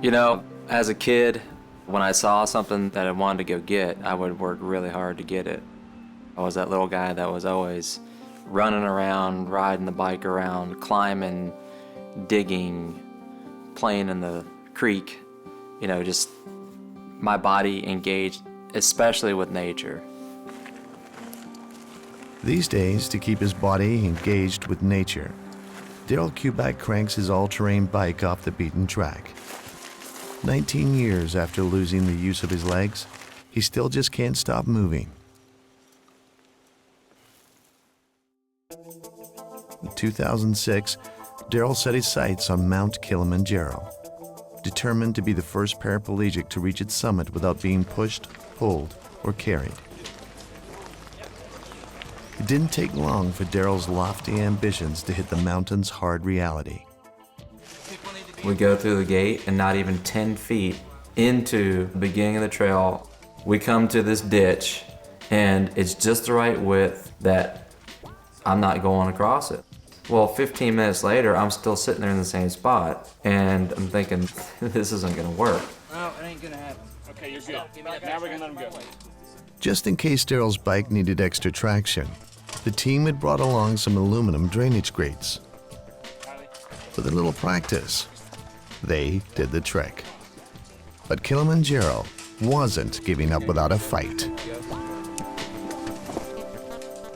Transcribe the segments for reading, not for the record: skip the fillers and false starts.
You know, as a kid, when I saw something that I wanted to go get, I would work really hard to get it. I was that little guy that was always running around, riding the bike around, climbing, digging, playing in the creek. You know, just my body engaged, especially with nature. These days, to keep his body engaged with nature, Darol Kubacz cranks his all-terrain bike off the beaten track. 19 years after losing the use of his legs, he still just can't stop moving. In 2006, Darol set his sights on Mount Kilimanjaro, determined to be the first paraplegic to reach its summit without being pushed, pulled, or carried. It didn't take long for Darol's lofty ambitions to hit the mountain's hard reality. We go through the gate, and not even 10 feet into the beginning of the trail, we come to this ditch, and it's just the right width that I'm not going across it. Well, 15 minutes later, I'm still sitting there in the same spot, and I'm thinking, this isn't gonna work. Well, it ain't gonna happen. Okay, you're good. Now we're gonna let him go. Just in case Darol's bike needed extra traction, the team had brought along some aluminum drainage grates. With a little practice, they did the trick. But Kilimanjaro wasn't giving up without a fight.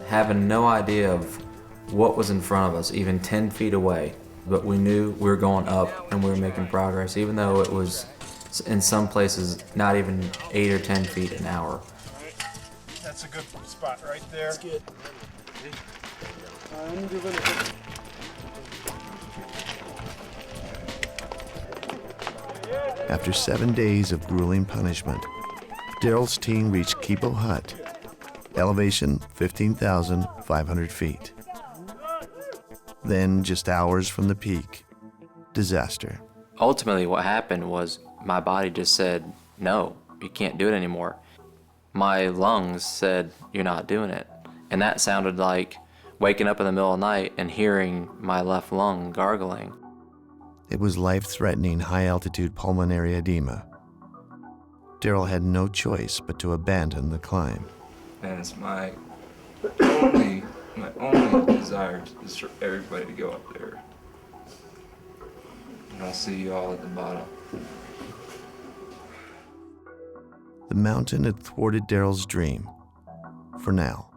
Having no idea of what was in front of us, even 10 feet away, but we knew we were going up and we were making progress, even though it was in some places not even 8 or 10 feet an hour. That's a good spot right there. That's good. After 7 days of grueling punishment, Darol's team reached Kipo Hut, elevation 15,500 feet. Then, just hours from the peak, disaster. Ultimately, what happened was my body just said, no, you can't do it anymore. My lungs said, you're not doing it. And that sounded like waking up in the middle of the night and hearing my left lung gargling. It was life-threatening high-altitude pulmonary edema. Darol had no choice but to abandon the climb. And it's my only desire is for everybody to go up there. And I'll see you all at the bottom. The mountain had thwarted Darol's dream, for now.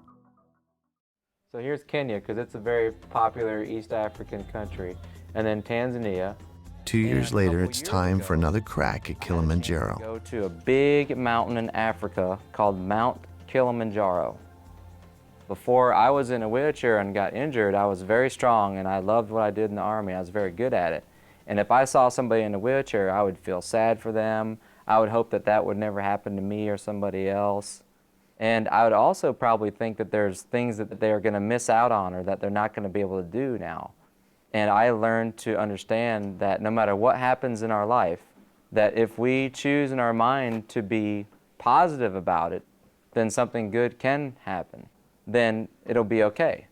So here's Kenya, because it's a very popular East African country, and then Tanzania. 2 years later, it's time for another crack at Kilimanjaro. Go to a big mountain in Africa called Mount Kilimanjaro. Before I was in a wheelchair and got injured, I was very strong and I loved what I did in the Army. I was very good at it. And if I saw somebody in a wheelchair, I would feel sad for them. I would hope that that would never happen to me or somebody else. And I would also probably think that there's things that they're going to miss out on or that they're not going to be able to do now. And I learned to understand that no matter what happens in our life, that if we choose in our mind to be positive about it, then something good can happen. Then it'll be okay.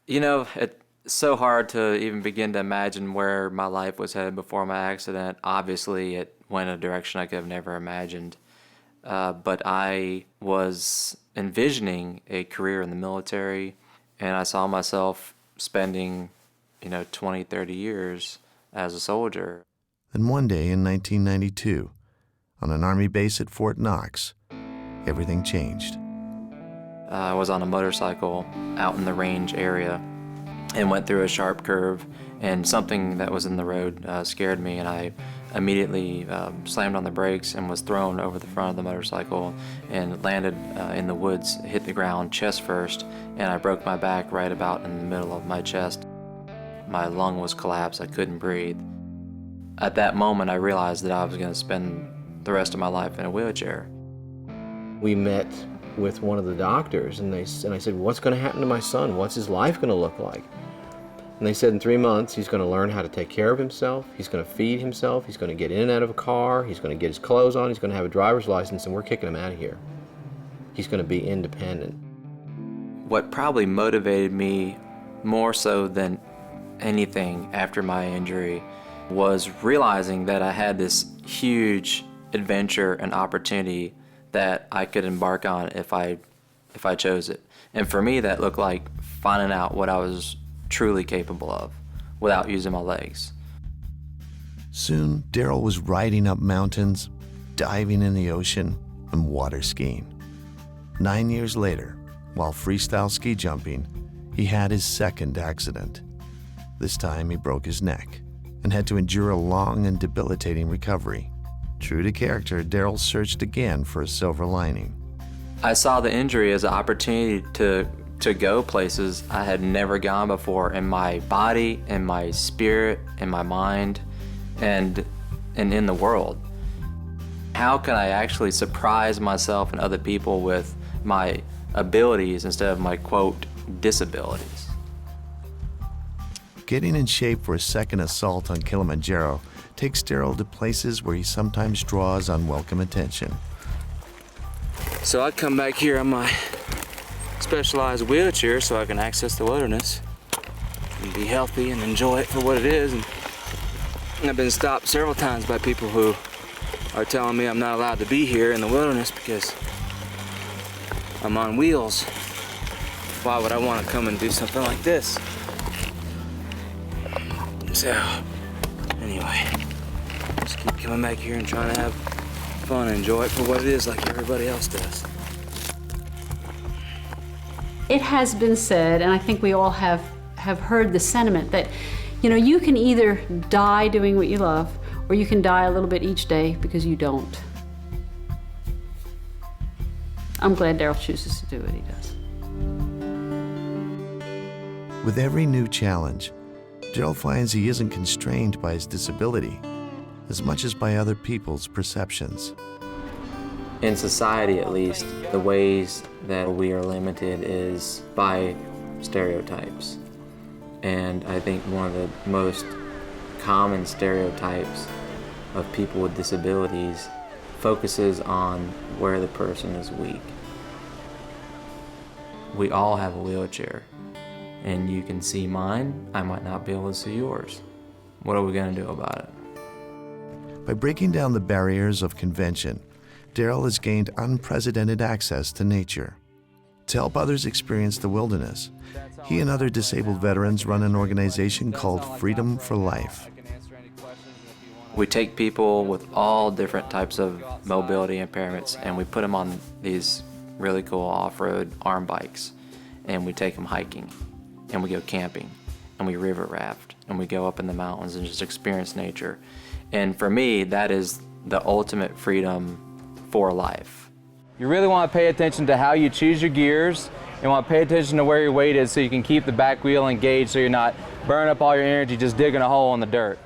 You know, it's so hard to even begin to imagine where my life was headed before my accident. Obviously, it went in a direction I could have never imagined. But I was envisioning a career in the military, and I saw myself spending, 20, 30 years as a soldier. Then one day in 1992, on an Army base at Fort Knox, everything changed. I was on a motorcycle out in the range area and went through a sharp curve, and something that was in the road scared me, and I immediately slammed on the brakes and was thrown over the front of the motorcycle and landed in the woods, hit the ground chest first, and I broke my back right about in the middle of my chest. My lung was collapsed, I couldn't breathe. At that moment, I realized that I was going to spend the rest of my life in a wheelchair. We met with one of the doctors, and I said, what's going to happen to my son? What's his life going to look like? And they said in 3 months, he's going to learn how to take care of himself, he's going to feed himself, he's going to get in and out of a car, he's going to get his clothes on, he's going to have a driver's license, and we're kicking him out of here. He's going to be independent. What probably motivated me more so than anything after my injury was realizing that I had this huge adventure and opportunity that I could embark on if I chose it. And for me, that looked like finding out what I was truly capable of without using my legs. Soon, Darol was riding up mountains, diving in the ocean, and water skiing. 9 years later, while freestyle ski jumping, he had his second accident. This time he broke his neck and had to endure a long and debilitating recovery. True to character, Darol searched again for a silver lining. I saw the injury as an opportunity to go places I had never gone before in my body, in my spirit, in my mind, and in the world. How can I actually surprise myself and other people with my abilities instead of my, quote, disabilities? Getting in shape for a second assault on Kilimanjaro takes Darol to places where he sometimes draws unwelcome attention. So I come back here on my specialized wheelchair so I can access the wilderness and be healthy and enjoy it for what it is. And I've been stopped several times by people who are telling me I'm not allowed to be here in the wilderness because I'm on wheels. Why would I want to come and do something like this? So, anyway, just keep coming back here and trying to have fun and enjoy it for what it is like everybody else does. It has been said, and I think we all have heard the sentiment that, you know, you can either die doing what you love, or you can die a little bit each day because you don't. I'm glad Darol chooses to do what he does. With every new challenge, Darol finds he isn't constrained by his disability as much as by other people's perceptions. In society, at least, the ways that we are limited is by stereotypes. And I think one of the most common stereotypes of people with disabilities focuses on where the person is weak. We all have a wheelchair, and you can see mine, I might not be able to see yours. What are we going to do about it? By breaking down the barriers of convention, Darol has gained unprecedented access to nature. To help others experience the wilderness, he and other disabled veterans run an organization called Freedom for Life. We take people with all different types of mobility impairments and we put them on these really cool off-road arm bikes, and we take them hiking, and we go camping, and we river raft, and we go up in the mountains and just experience nature. And for me, that is the ultimate freedom for life. You really want to pay attention to how you choose your gears. You want to pay attention to where your weight is so you can keep the back wheel engaged so you're not burning up all your energy just digging a hole in the dirt.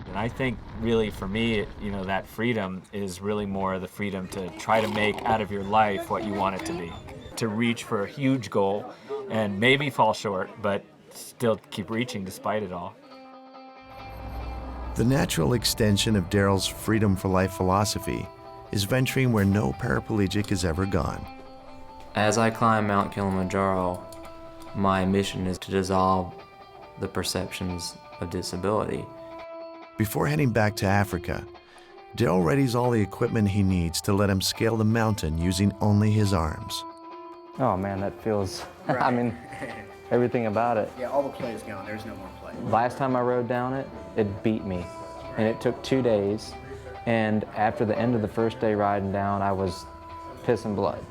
And I think really for me, you know, that freedom is really more the freedom to try to make out of your life what you want it to be. To reach for a huge goal and maybe fall short, but still keep reaching despite it all. The natural extension of Darol's Freedom for Life philosophy is venturing where no paraplegic has ever gone. As I climb Mount Kilimanjaro, my mission is to dissolve the perceptions of disability. Before heading back to Africa, Darol readies all the equipment he needs to let him scale the mountain using only his arms. Oh man, that feels, I mean, everything about it. Yeah, all the play is gone. There's no more play. Last time I rode down it, it beat me. And it took 2 days. And after the end of the first day riding down, I was pissing blood.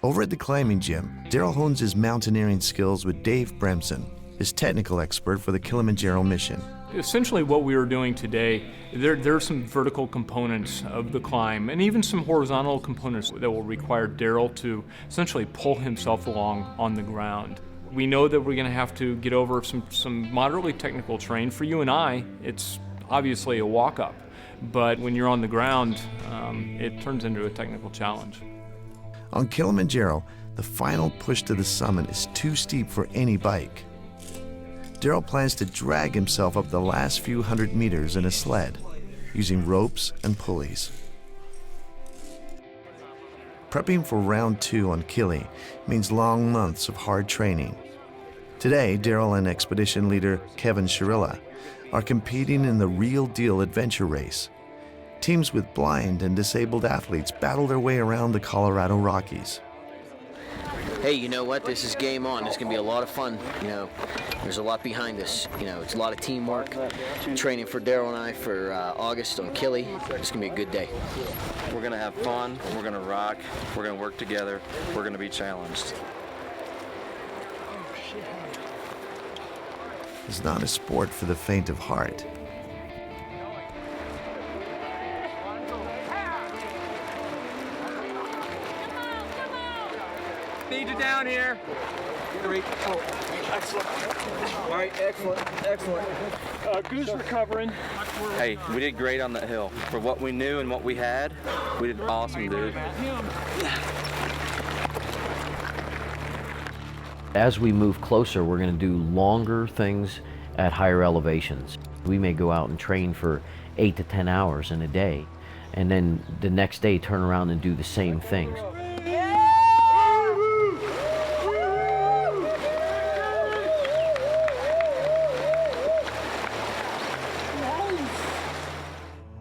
Over at the climbing gym, Darol hones his mountaineering skills with Dave Bremson, his technical expert for the Kilimanjaro mission. Essentially what we are doing today, there are some vertical components of the climb and even some horizontal components that will require Darol to essentially pull himself along on the ground. We know that we're going to have to get over some moderately technical terrain. For you and I, it's obviously a walk-up, but when you're on the ground, it turns into a technical challenge. On Kilimanjaro, the final push to the summit is too steep for any bike. Darol plans to drag himself up the last few hundred meters in a sled, using ropes and pulleys. Prepping for round 2 on Kili means long months of hard training. Today, Darol and expedition leader Kevin Cherilla are competing in the real deal adventure race. Teams with blind and disabled athletes battle their way around the Colorado Rockies. Hey, you know what? This is game on. It's going to be a lot of fun. You know, there's a lot behind this. You know, it's a lot of teamwork. Training for Darol and I for August on Kili. It's going to be a good day. We're going to have fun. We're going to rock. We're going to work together. We're going to be challenged. It's not a sport for the faint of heart. Need you down here. Excellent. All right, excellent. Goose recovering. Hey, we did great on that hill. For what we knew and what we had, we did awesome, dude. As we move closer, we're going to do longer things at higher elevations. We may go out and train for 8 to 10 hours in a day, and then the next day turn around and do the same things.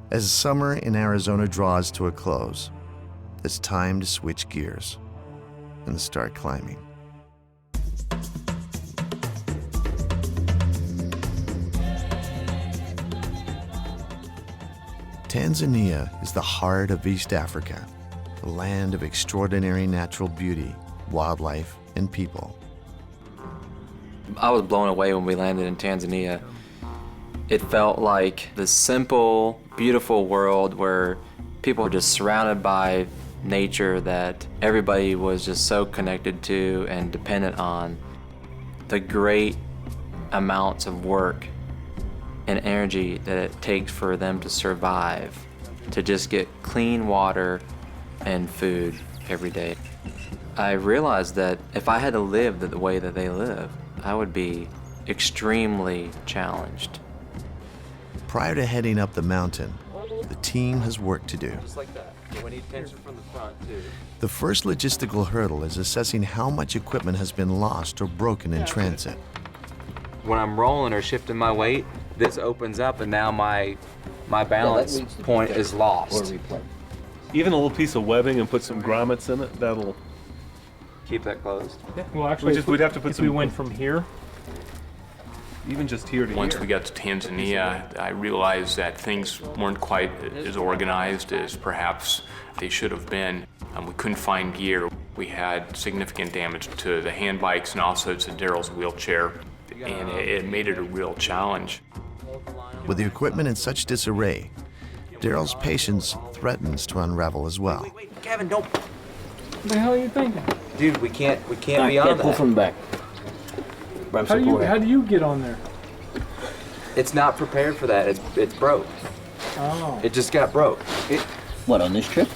As summer in Arizona draws to a close, it's time to switch gears and start climbing. Tanzania is the heart of East Africa, a land of extraordinary natural beauty, wildlife, and people. I was blown away when we landed in Tanzania. It felt like the simple, beautiful world where people were just surrounded by nature that everybody was just so connected to and dependent on. The great amounts of work and energy that it takes for them to survive, to just get clean water and food every day. I realized that if I had to live the way that they live, I would be extremely challenged. Prior to heading up the mountain, the team has work to do. Just like that. We need tension from the front, too. The first logistical hurdle is assessing how much equipment has been lost or broken in transit. When I'm rolling or shifting my weight, this opens up and now my balance point is lost. Even a little piece of webbing and put some grommets in it, that'll... Keep that closed? Yeah. Well, actually, we'd have to put if some... we went from here, even just here to once here. we got to Tanzania, I realized that things weren't quite as organized as perhaps they should have been. We couldn't find gear. We had significant damage to the hand bikes and also to Darol's wheelchair, and it made it a real challenge. With the equipment in such disarray, Darol's patience threatens to unravel as well. Wait, Kevin, don't. what the hell are you thinking? Dude, we can't be on Pull that. from the back. How do you get on there? It's not prepared for that. It's broke. Oh. It just got broke. What, on this trip?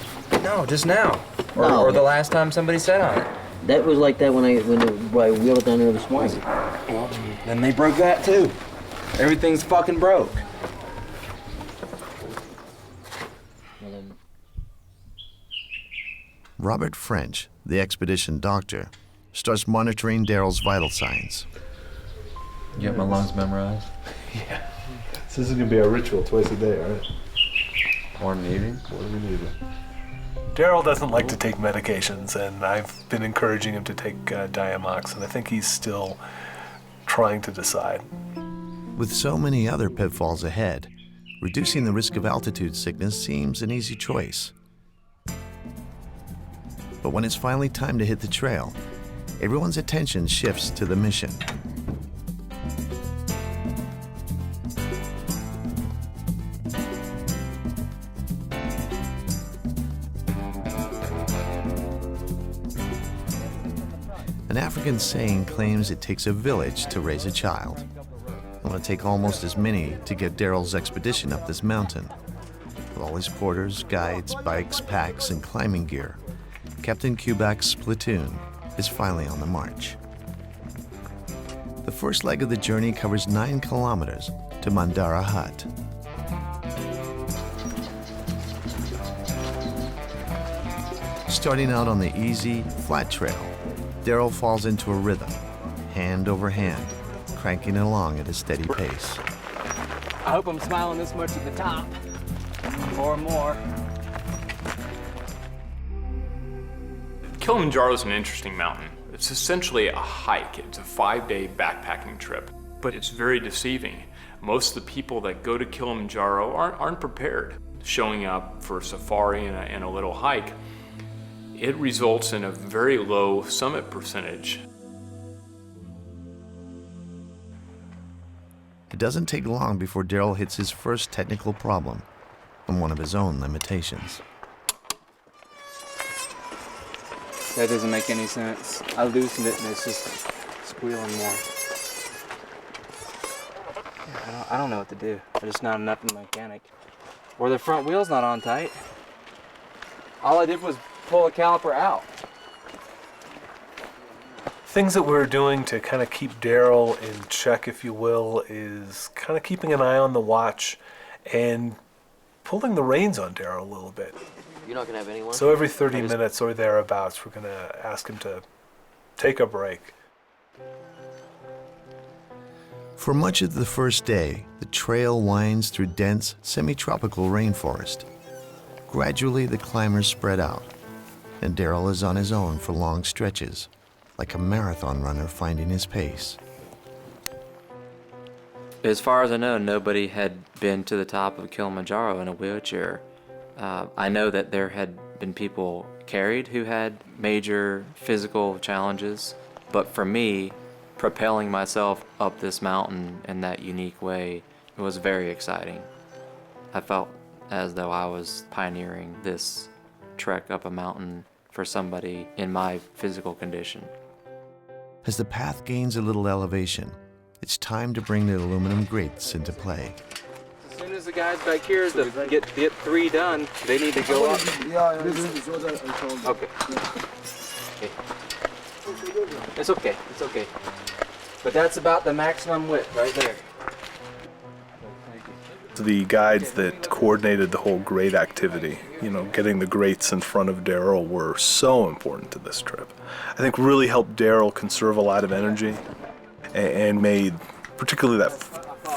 No, just now. No. Or the last time somebody sat on it. That was like that when I wheeled it down there this morning. Well, then they broke that too. Everything's fucking broke. Robert French, the expedition doctor, starts monitoring Darol's vital signs. You got my lungs memorized? Yeah. So this is going to be our ritual twice a day, all right? Morning and evening? Morning and evening. Darol doesn't like to take medications, and I've been encouraging him to take Diamox, and I think he's still trying to decide. With so many other pitfalls ahead, reducing the risk of altitude sickness seems an easy choice. But when it's finally time to hit the trail, everyone's attention shifts to the mission. An African saying claims it takes a village to raise a child. It will take almost as many to get Darol's expedition up this mountain. With all his porters, guides, bikes, packs, and climbing gear, Captain Kubacz's platoon is finally on the march. The first leg of the journey covers 9 kilometers to Mandara Hut. Starting out on the easy, flat trail, Darol falls into a rhythm, hand over hand, cranking along at a steady pace. I hope I'm smiling this much at the top, or more. Kilimanjaro is an interesting mountain. It's essentially a hike. It's a 5-day backpacking trip, but it's very deceiving. Most of the people that go to Kilimanjaro aren't prepared. Showing up for a safari and a little hike, it results in a very low summit percentage. It doesn't take long before Darol hits his first technical problem and one of his own limitations. That doesn't make any sense. I loosened it and it's just squealing more. I don't know what to do. There's just not enough in the mechanic. Or the front wheel's not on tight. All I did was pull the caliper out. Things that we're doing to kind of keep Darol in check, if you will, is kind of keeping an eye on the watch and pulling the reins on Darol a little bit. You're not gonna have anyone? So every 30 minutes or thereabouts, we're gonna ask him to take a break. For much of the first day, the trail winds through dense, semi-tropical rainforest. Gradually, the climbers spread out, and Darol is on his own for long stretches, like a marathon runner finding his pace. As far as I know, nobody had been to the top of Kilimanjaro in a wheelchair. I know that there had been people carried who had major physical challenges, but for me, propelling myself up this mountain in that unique way, it was very exciting. I felt as though I was pioneering this trek up a mountain for somebody in my physical condition. As the path gains a little elevation, it's time to bring the aluminum grates into play. As soon as the guys back here that get 3 done, they need to go up. Okay. It's okay, it's okay. But that's about the maximum width right there. The guides that coordinated the whole grate activity, getting the grates in front of Darol, were so important to this trip. I think really helped Darol conserve a lot of energy and made particularly that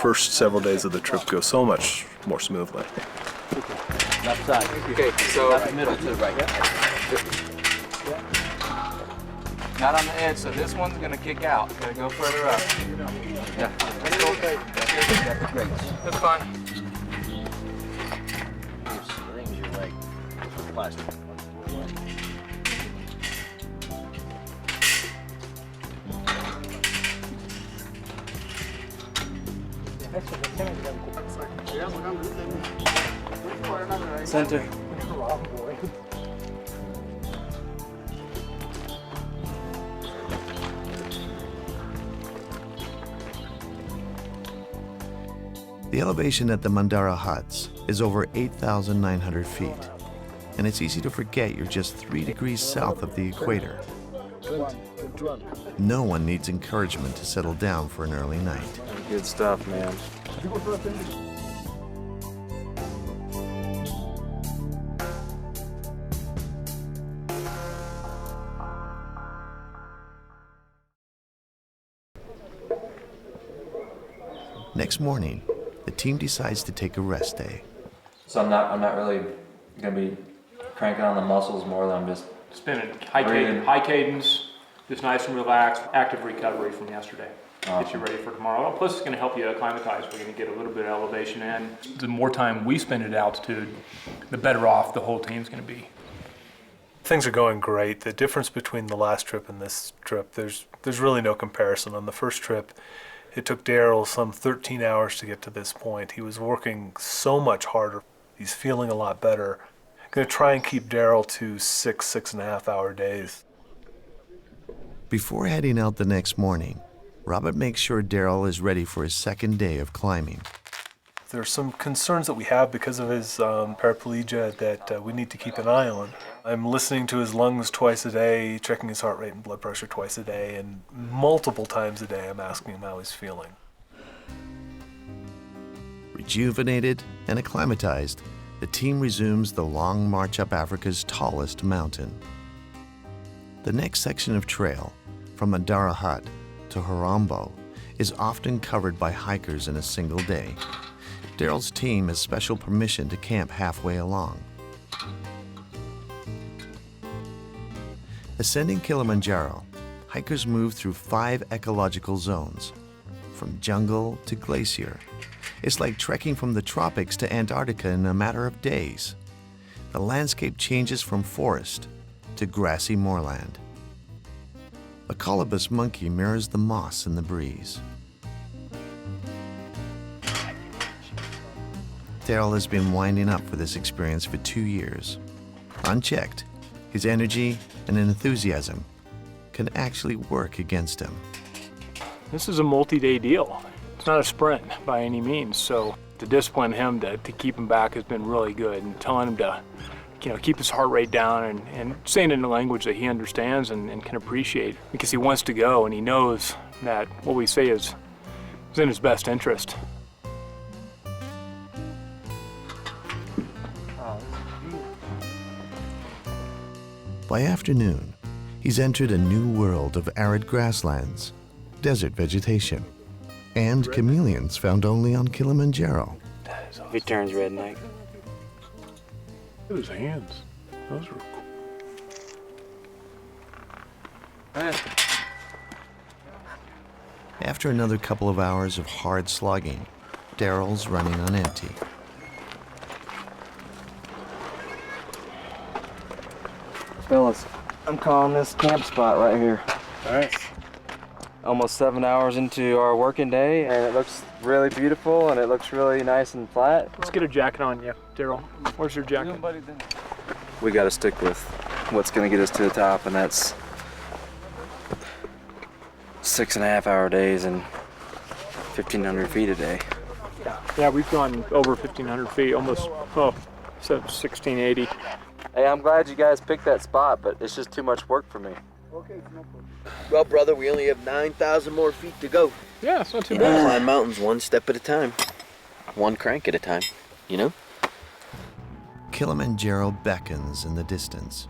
first several days of the trip go so much more smoothly. Left side. Okay, so left middle to the right. Not on the edge, so this one's gonna kick out. Gonna go further up. Yeah. That's fine. Center. The elevation at the Mandara huts is over 8,900 feet, and it's easy to forget you're just 3 degrees south of the equator. No one needs encouragement to settle down for an early night. Good stuff, man. Next morning, the team decides to take a rest day. So I'm not really gonna be cranking on the muscles more than I'm just Spinning high cadence, just nice and relaxed, active recovery from yesterday. Get you ready for tomorrow. Plus, it's going to help you acclimatize. We're going to get a little bit of elevation in. The more time we spend at altitude, the better off the whole team's going to be. Things are going great. The difference between the last trip and this trip, there's really no comparison. On the first trip, it took Darol some 13 hours to get to this point. He was working so much harder. He's feeling a lot better. I'm going to try and keep Darol to 6.5 hour days. Before heading out the next morning, Robert makes sure Darol is ready for his second day of climbing. There are some concerns that we have because of his paraplegia that we need to keep an eye on. I'm listening to his lungs twice a day, checking his heart rate and blood pressure twice a day, and multiple times a day I'm asking him how he's feeling. Rejuvenated and acclimatized, the team resumes the long march up Africa's tallest mountain. The next section of trail, from Mandara Hut to Huaranbo is often covered by hikers in a single day. Darol's team has special permission to camp halfway along. Ascending Kilimanjaro, hikers move through 5 ecological zones, from jungle to glacier. It's like trekking from the tropics to Antarctica in a matter of days. The landscape changes from forest to grassy moorland. A colobus monkey mirrors the moss in the breeze. Darol has been winding up for this experience for 2 years. Unchecked, his energy and enthusiasm can actually work against him. This is a multi-day deal. It's not a sprint by any means, so to discipline him, to keep him back has been really good, and telling him to keep his heart rate down and saying it in a language that he understands and can appreciate, because he wants to go and he knows that what we say is in his best interest. By afternoon, he's entered a new world of arid grasslands, desert vegetation, and chameleons found only on Kilimanjaro. He turns red night. Look at his hands. Those are cool. After another couple of hours of hard slogging, Darol's running on empty. Fellas, I'm calling this camp spot right here. All right. Almost 7 hours into our working day, and it looks really beautiful, and it looks really nice and flat. Let's get a jacket on you, Darol. Where's your jacket? We got to stick with what's going to get us to the top, and that's 6.5 hour days and 1,500 feet a day. Yeah, we've gone over 1,500 feet, almost 1,680. Hey, I'm glad you guys picked that spot, but it's just too much work for me. Well, brother, we only have 9,000 more feet to go. Yeah, it's not too You bad. climb mountains one step at a time. One crank at a time, you know? Kilimanjaro beckons in the distance,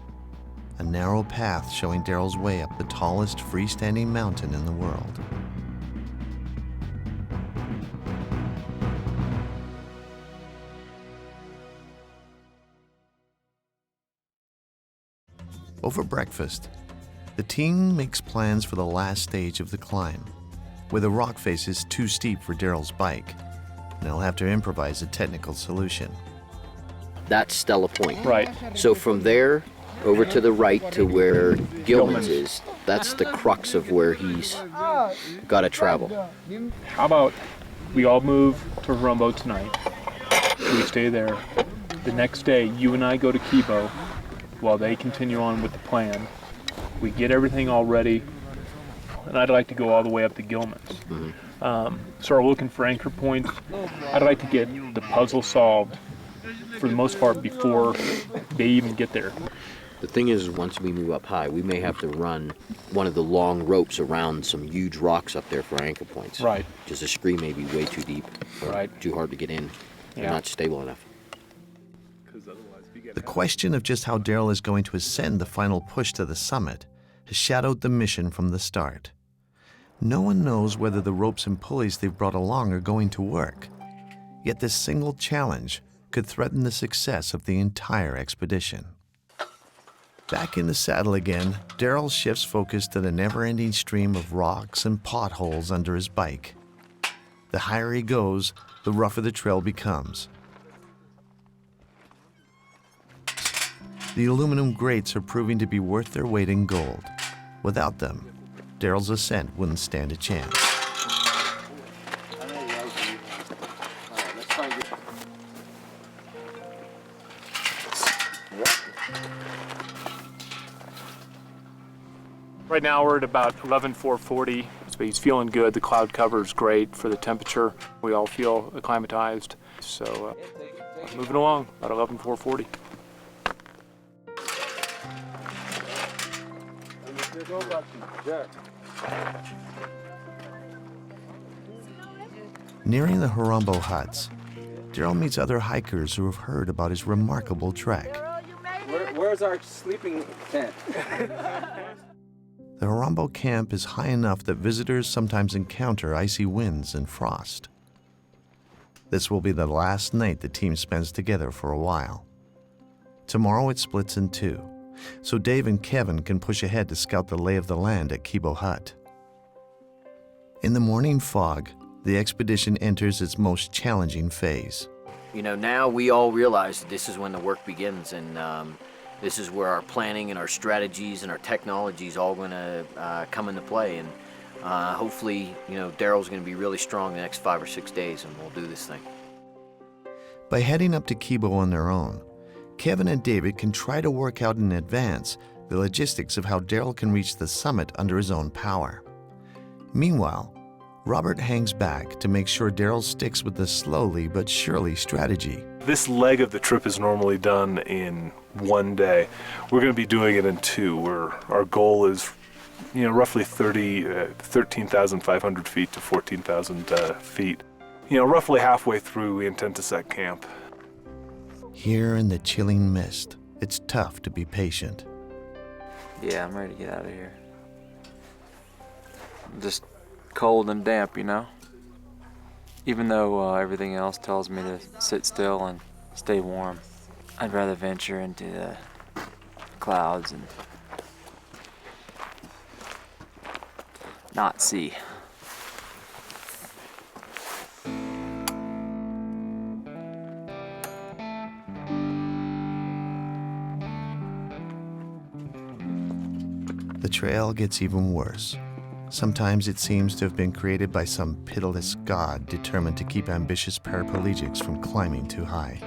a narrow path showing Darol's way up the tallest freestanding mountain in the world. Over breakfast, the team makes plans for the last stage of the climb, where the rock face is too steep for Darol's bike, and they'll have to improvise a technical solution. That's Stella Point. Right. So from there over to the right to where Gilman's is, that's the crux of where he's got to travel. How about we all move to Huaranbo tonight? We stay there. The next day, you and I go to Kibo while they continue on with the plan. We get everything all ready, and I'd like to go all the way up to Gilman's. So we're looking for anchor points. I'd like to get the puzzle solved for the most part before they even get there. The thing is, once we move up high, we may have to run one of the long ropes around some huge rocks up there for anchor points. Right. Because the scree may be way too deep, or Right. too hard to get in, or not stable enough. The question of just how Darol is going to ascend the final push to the summit has shadowed the mission from the start. No one knows whether the ropes and pulleys they've brought along are going to work. Yet this single challenge could threaten the success of the entire expedition. Back in the saddle again, Darol shifts focus to the never-ending stream of rocks and potholes under his bike. The higher he goes, the rougher the trail becomes. The aluminum grates are proving to be worth their weight in gold. Without them, Darol's ascent wouldn't stand a chance. Right now we're at about 11,440, so he's feeling good. The cloud cover is great for the temperature. We all feel acclimatized, so moving along, about 11,440. Nearing the Huaranbo huts, Darol meets other hikers who have heard about his remarkable trek. Where's our sleeping tent? The Huaranbo camp is high enough that visitors sometimes encounter icy winds and frost. This will be the last night the team spends together for a while. Tomorrow it splits in two, so Dave and Kevin can push ahead to scout the lay of the land at Kibo Hut. In the morning fog, the expedition enters its most challenging phase. You know, now we all realize that this is when the work begins, and this is where our planning and our strategies and our technology is all going to come into play. And hopefully, you know, Darol's going to be really strong the next 5 or 6 days, and we'll do this thing. By heading up to Kibo on their own, Kevin and David can try to work out in advance the logistics of how Darol can reach the summit under his own power. Meanwhile, Robert hangs back to make sure Darol sticks with the slowly but surely strategy. This leg of the trip is normally done in 1 day. We're going to be doing it in 2, where our goal is, you know, roughly 13,500 feet to 14,000 feet. You know, roughly halfway through, we intend to set camp. Here in the chilling mist, it's tough to be patient. Yeah, I'm ready to get out of here. I'm just cold and damp, you know? Even though everything else tells me to sit still and stay warm, I'd rather venture into the clouds and not see. The trail gets even worse. Sometimes it seems to have been created by some pitiless god determined to keep ambitious paraplegics from climbing too high.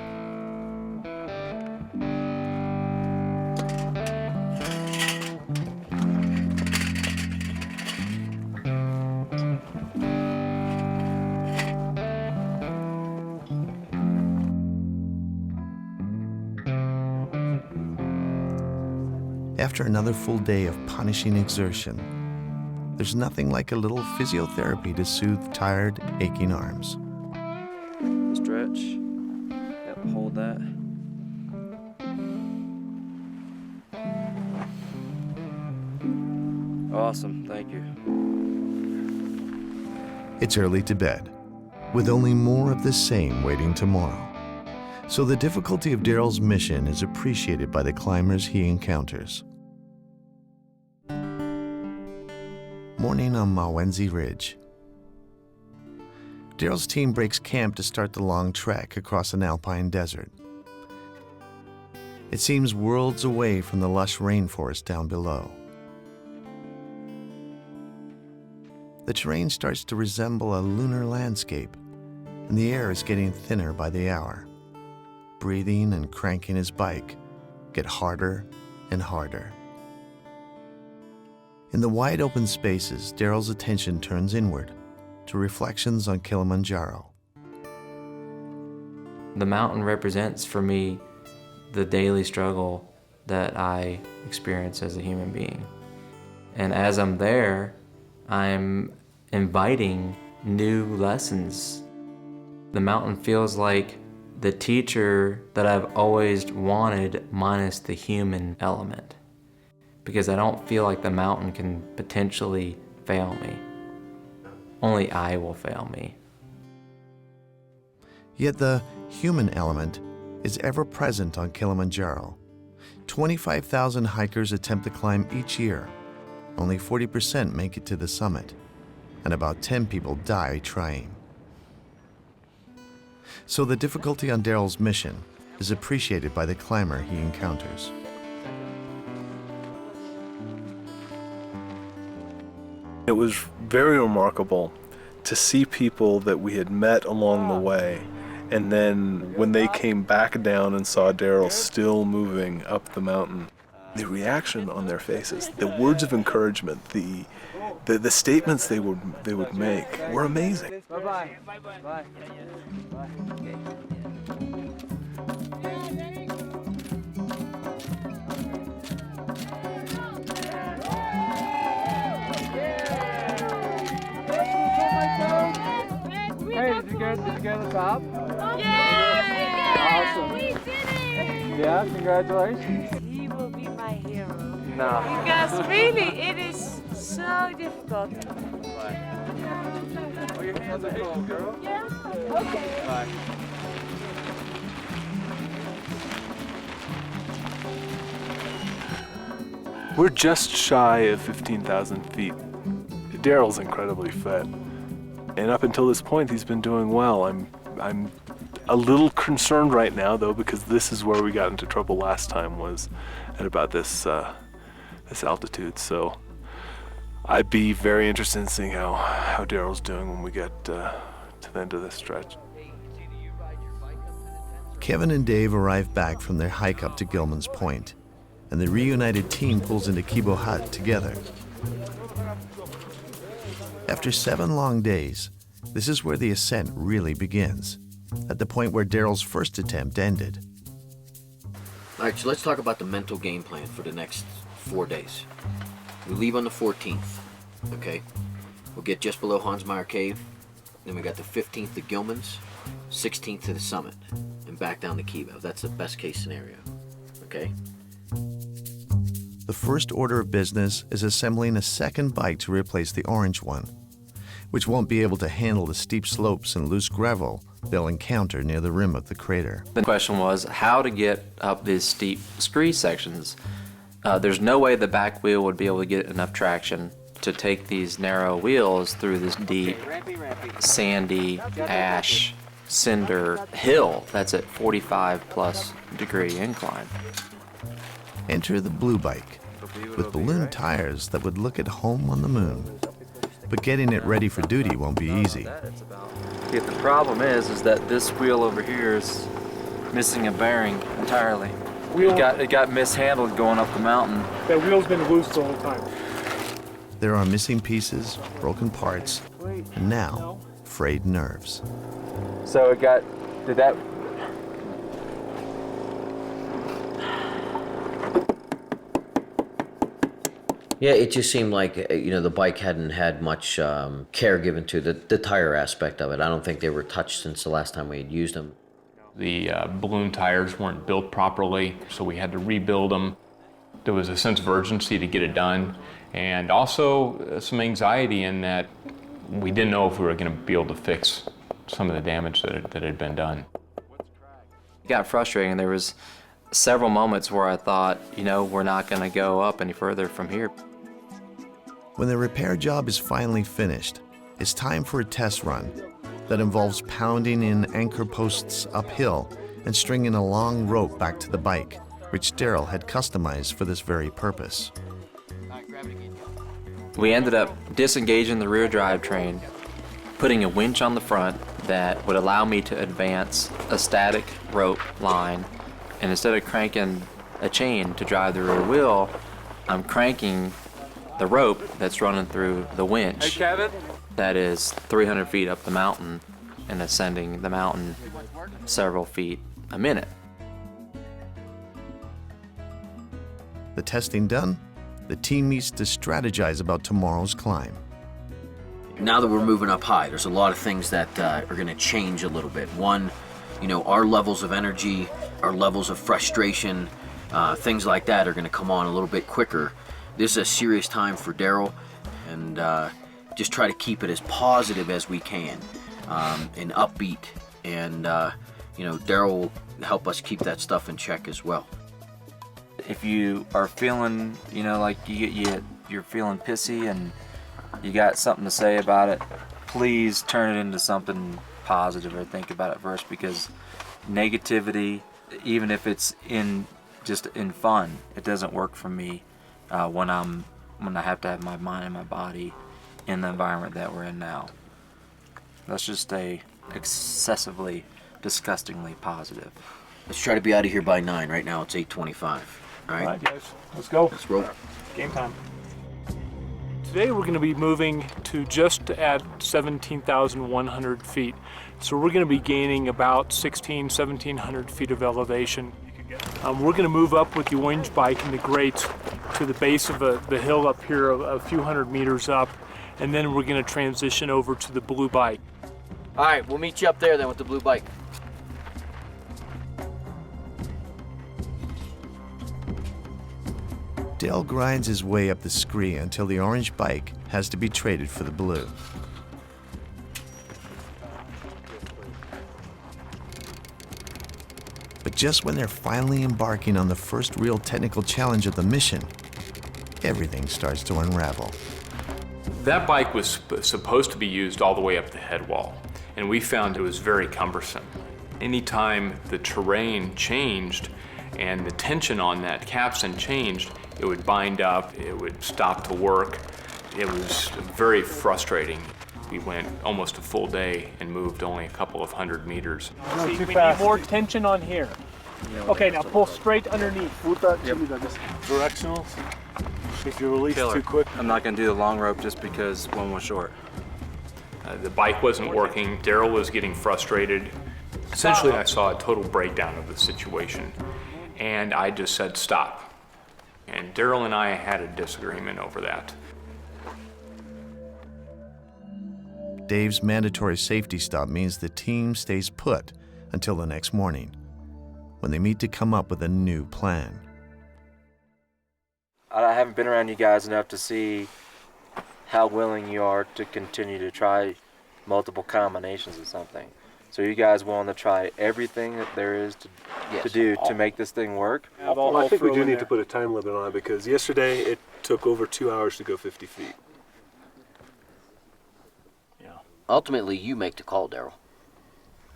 After another full day of punishing exertion, there's nothing like a little physiotherapy to soothe tired, aching arms. Stretch. Yep, hold that. Awesome, thank you. It's early to bed, with only more of the same waiting tomorrow. So the difficulty of Darol's mission is appreciated by the climbers he encounters. Morning on Mawenzi Ridge. Darol's team breaks camp to start the long trek across an alpine desert. It seems worlds away from the lush rainforest down below. The terrain starts to resemble a lunar landscape, and the air is getting thinner by the hour. Breathing and cranking his bike get harder and harder. In the wide open spaces, Darol's attention turns inward to reflections on Kilimanjaro. The mountain represents for me the daily struggle that I experience as a human being. And as I'm there, I'm inviting new lessons. The mountain feels like the teacher that I've always wanted minus the human element, because I don't feel like the mountain can potentially fail me. Only I will fail me. Yet the human element is ever present on Kilimanjaro. 25,000 hikers attempt the climb each year. Only 40% make it to the summit, and about 10 people die trying. So the difficulty on Darol's mission is appreciated by the climber he encounters. It was very remarkable to see people that we had met along the way, and then when they came back down and saw Darol still moving up the mountain, the reaction on their faces, the words of encouragement, the statements they would make were amazing. Bye-bye. Bye. Hey, did you get the top? Yeah! Awesome. We did it! Yeah, congratulations. He will be my hero. No. Because really, it is so difficult. Oh, your hands are cold, girl. Yeah? Okay. Bye. We're just shy of 15,000 feet. Darol's incredibly fit. And up until this point, he's been doing well. I'm a little concerned right now, though, because this is where we got into trouble last time, was at about this altitude. So I'd be very interested in seeing how Darol's doing when we get to the end of this stretch. Kevin and Dave arrive back from their hike up to Gilman's Point, and the reunited team pulls into Kibo Hut together. After 7 long days, this is where the ascent really begins, at the point where Darol's first attempt ended. All right, so let's talk about the mental game plan for the next 4 days. We leave on the 14th, okay? We'll get just below Hansmeier Cave, then we got the 15th to Gilman's, 16th to the summit, and back down to Kibo. That's the best case scenario, okay? The first order of business is assembling a second bike to replace the orange one, which won't be able to handle the steep slopes and loose gravel they'll encounter near the rim of the crater. The question was how to get up these steep scree sections. There's no way the back wheel would be able to get enough traction to take these narrow wheels through this deep, sandy, ash, cinder hill that's at 45+ degree incline. Enter the blue bike, with balloon tires that would look at home on the moon. But getting it ready for duty won't be easy. The problem is that this wheel over here is missing a bearing entirely. It got mishandled going up the mountain. That wheel's been loose the whole time. There are missing pieces, broken parts, and now, frayed nerves. So did that? Yeah, it just seemed like, the bike hadn't had much care given to the tire aspect of it. I don't think they were touched since the last time we had used them. The balloon tires weren't built properly, so we had to rebuild them. There was a sense of urgency to get it done, and also some anxiety in that we didn't know if we were going to be able to fix some of the damage that had been done. It got frustrating. There was several moments where I thought, we're not going to go up any further from here. When the repair job is finally finished, it's time for a test run that involves pounding in anchor posts uphill and stringing a long rope back to the bike, which Darol had customized for this very purpose. We ended up disengaging the rear drivetrain, putting a winch on the front that would allow me to advance a static rope line, and instead of cranking a chain to drive the rear wheel, I'm cranking the rope that's running through the winch. Hey, Kevin. That is 300 feet up the mountain and ascending the mountain several feet a minute. The testing done, the team meets to strategize about tomorrow's climb. Now that we're moving up high, there's a lot of things that are going to change a little bit. One, our levels of energy, our levels of frustration, things like that are going to come on a little bit quicker. This is a serious time for Darol, and just try to keep it as positive as we can and upbeat. And, Darol will help us keep that stuff in check as well. If you are feeling, like you're feeling pissy and you got something to say about it, please turn it into something positive or think about it first, because negativity, even if it's just in fun, it doesn't work for me when I have to have my mind and my body in the environment that we're in now. Let's just stay excessively, disgustingly positive. Let's try to be out of here by 9. Right now it's 8:25. All right, guys, let's go. Let's roll. Game time. Today we're going to be moving to just at 17,100 feet. So we're going to be gaining about 1,700 feet of elevation. We're going to move up with the orange bike and the grates to the base of the hill up here, a few hundred meters up, and then we're going to transition over to the blue bike. All right, we'll meet you up there then with the blue bike. Darol grinds his way up the scree until the orange bike has to be traded for the blue. But just when they're finally embarking on the first real technical challenge of the mission, everything starts to unravel. That bike was supposed to be used all the way up the head wall, and we found it was very cumbersome. Anytime the terrain changed and the tension on that capstan changed, it would bind up, it would stop to work. It was very frustrating. We went almost a full day and moved only a couple of 100 meters. See, we need more tension on here. Okay, now pull straight underneath. Directionals. If you release Killer. too quick. I'm not gonna do the long rope just because one was short. The bike wasn't working. Darol was getting frustrated. Essentially, I saw a total breakdown of the situation, and I just said stop. And Darol and I had a disagreement over that. Dave's mandatory safety stop means the team stays put until the next morning, when they meet to come up with a new plan. I haven't been around you guys enough to see how willing you are to continue to try multiple combinations of something. So you guys willing to try everything that there is to do to make this thing work? Well, I think we do need to put a time limit on it because yesterday it took over 2 hours to go 50 feet. Ultimately, you make the call, Darol.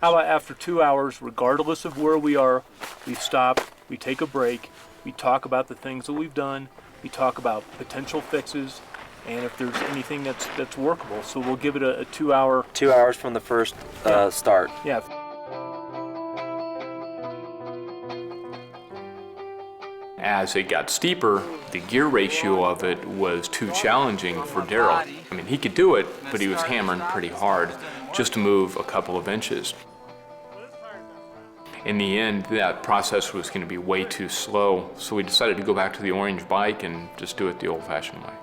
How about after 2 hours, regardless of where we are, we stop, we take a break, we talk about the things that we've done, we talk about potential fixes, and if there's anything that's workable. So we'll give it a 2 hour. 2 hours from the first start. Yeah. As it got steeper, the gear ratio of it was too challenging for Darol. I mean, he could do it, but he was hammering pretty hard just to move a couple of inches. In the end, that process was going to be way too slow, so we decided to go back to the orange bike and just do it the old-fashioned way.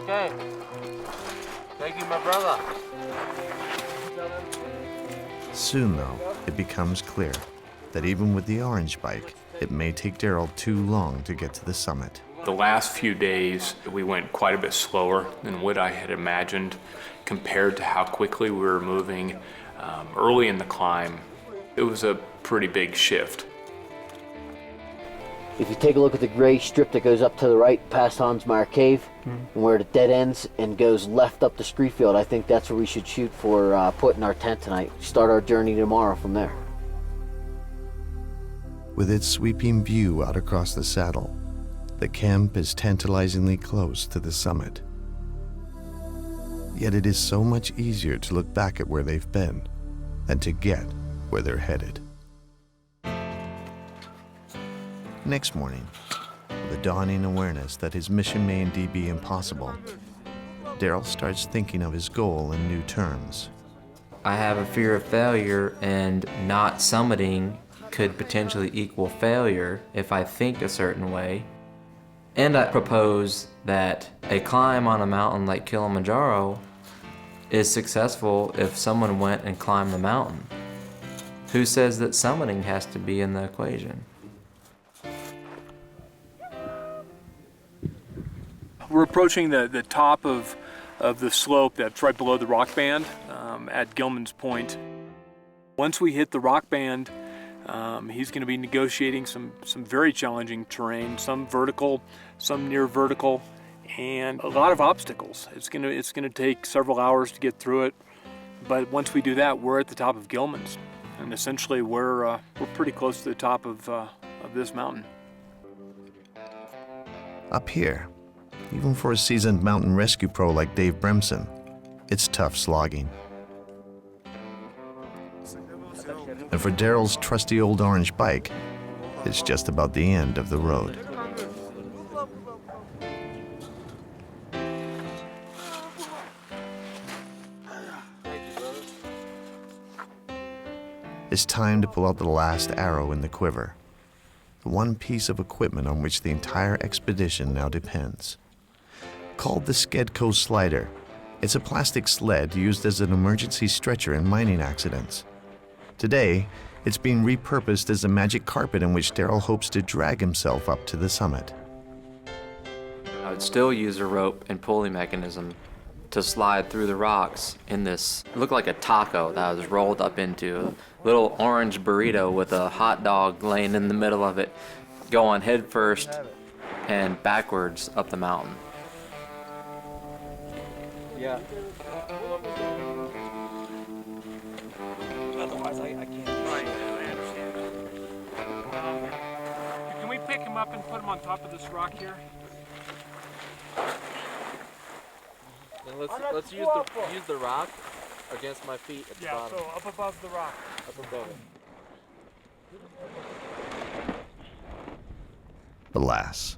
Okay. Thank you, my brother. Soon, though, it becomes clear that even with the orange bike, it may take Darol too long to get to the summit. The last few days, we went quite a bit slower than what I had imagined compared to how quickly we were moving early in the climb. It was a pretty big shift. If you take a look at the gray strip that goes up to the right past Hansmeyer Cave, and where it dead ends and goes left up the scree field, I think that's where we should shoot for putting our tent tonight. Start our journey tomorrow from there. With its sweeping view out across the saddle, the camp is tantalizingly close to the summit. Yet it is so much easier to look back at where they've been than to get where they're headed. Next morning, with a dawning awareness that his mission may indeed be impossible, Darol starts thinking of his goal in new terms. I have a fear of failure, and not summiting could potentially equal failure if I think a certain way. And I propose that a climb on a mountain like Kilimanjaro is successful if someone went and climbed the mountain. Who says that summiting has to be in the equation? We're approaching the top of the slope that's right below the rock band at Gilman's Point. Once we hit the rock band, he's going to be negotiating some very challenging terrain, some vertical, some near vertical, and a lot of obstacles. It's going to take several hours to get through it, but once we do that, we're at the top of Gilman's, and essentially we're pretty close to the top of this mountain. Up here, even for a seasoned mountain rescue pro like Dave Bremson, it's tough slogging. And for Darol's trusty old orange bike, it's just about the end of the road. It's time to pull out the last arrow in the quiver, the one piece of equipment on which the entire expedition now depends. called the Skedco Slider. It's a plastic sled used as an emergency stretcher in mining accidents. Today, it's being repurposed as a magic carpet in which Darol hopes to drag himself up to the summit. I would still use a rope and pulley mechanism to slide through the rocks in this, it looked like a taco that I was rolled up into, a little orange burrito with a hot dog laying in the middle of it, going head first and backwards up the mountain. Yeah. Otherwise, I can't. I understand. Can we pick him up and put him on top of this rock here? Then let's use the rock against my feet at the bottom. So up above the rock. Up above it. Alas,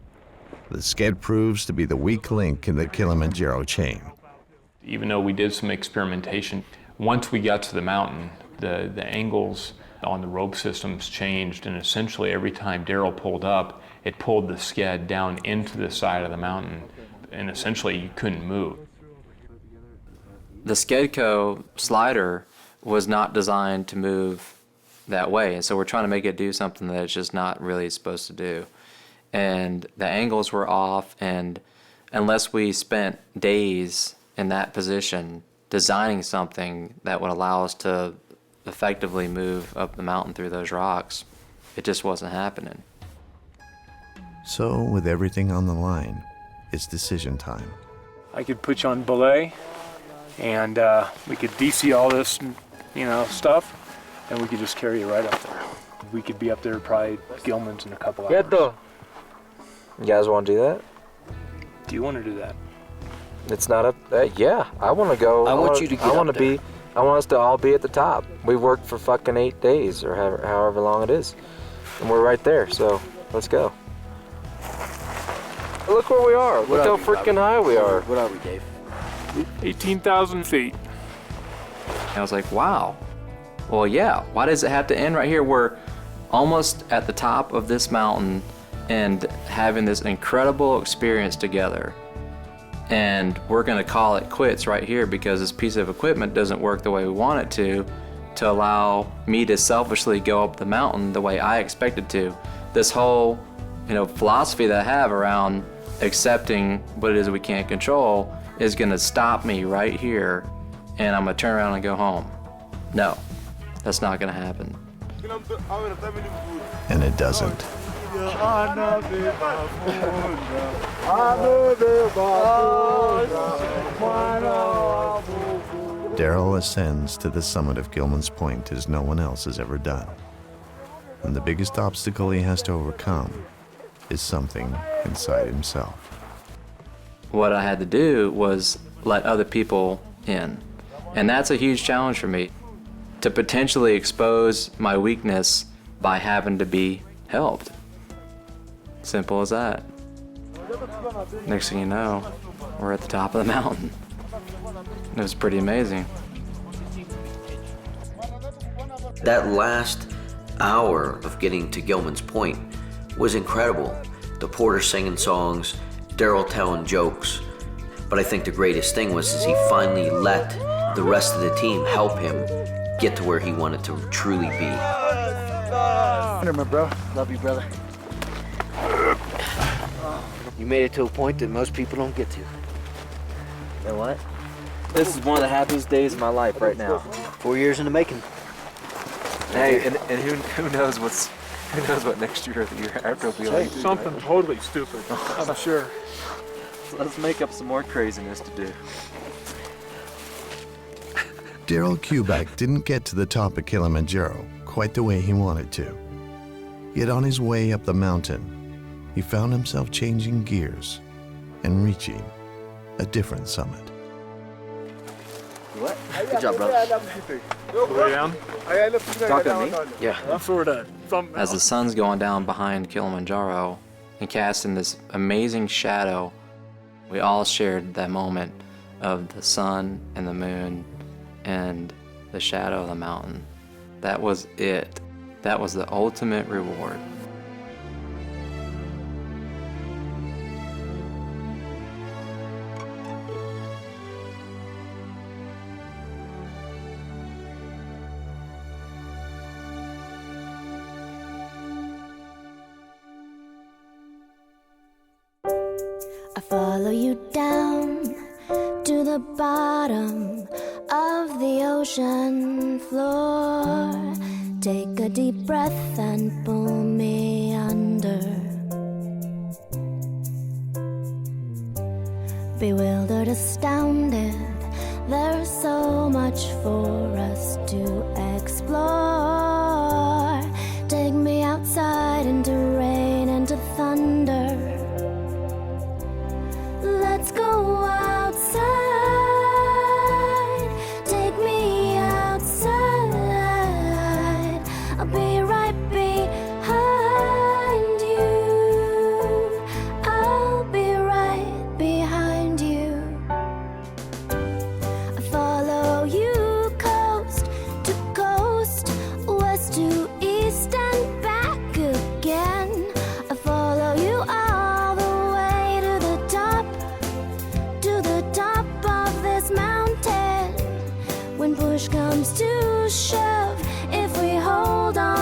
the sked proves to be the weak link in the Kilimanjaro chain. Even though we did some experimentation, once we got to the mountain, the angles on the rope systems changed, and essentially every time Darol pulled up, it pulled the sked down into the side of the mountain, and essentially you couldn't move. The Skedco slider was not designed to move that way, and so we're trying to make it do something that it's just not really supposed to do. And the angles were off, and unless we spent days in that position designing something that would allow us to effectively move up the mountain through those rocks, it just wasn't happening. So, with everything on the line, it's decision time. I could put you on belay, and we could DC all this, stuff, and we could just carry you right up there. We could be up there probably Gilman's in a couple hours. You guys want to do that? Do you want to do that? It's not up. Yeah, I want to go. I want you to get I want up to be. I want us to all be at the top. We worked for fucking 8 days or however long it is, and we're right there. So let's go. Look where we are. Look how freaking high we are. What are we, Dave? 18,000 feet. And I was like, wow. Well, yeah, why does it have to end right here? We're almost at the top of this mountain and having this incredible experience together. And we're gonna call it quits right here because this piece of equipment doesn't work the way we want it to allow me to selfishly go up the mountain the way I expected to. This whole, philosophy that I have around accepting what it is we can't control is gonna stop me right here, and I'm gonna turn around and go home. No, that's not gonna happen. And it doesn't. Darol ascends to the summit of Gilman's Point as no one else has ever done. And the biggest obstacle he has to overcome is something inside himself. What I had to do was let other people in. And that's a huge challenge for me, to potentially expose my weakness by having to be helped. Simple as that. Next thing you know, we're at the top of the mountain. It was pretty amazing. That last hour of getting to Gilman's Point was incredible. The porter singing songs, Darol telling jokes. But I think the greatest thing was he finally let the rest of the team help him get to where he wanted to truly be. My bro. Love you, brother. You made it to a point that most people don't get to. You know what? This is one of the happiest days of my life right now. 4 years in the making. Hey, and who knows what next year or the year after will be like. Something totally stupid, I'm sure. So let's make up some more craziness to do. Darol Kubacz didn't get to the top of Kilimanjaro quite the way he wanted to. Yet on his way up the mountain, he found himself changing gears and reaching a different summit. What? Good job, brother. Lay down. Talking to me? Yeah. That's sort of thumb. As the sun's going down behind Kilimanjaro and casting this amazing shadow, we all shared that moment of the sun and the moon and the shadow of the mountain. That was it. That was the ultimate reward. follow you down to the bottom of the ocean floor. Take a deep breath and pull me under. Bewildered, astounded, there's so much for us to explore. Take me outside into rain, into thunder. Let's go outside. Take me outside. I'll be right behind you. I'll be right behind you. I follow you coast to coast, west to east and back again. I follow you all the way to the top of this mountain. When push comes to shove, if we hold on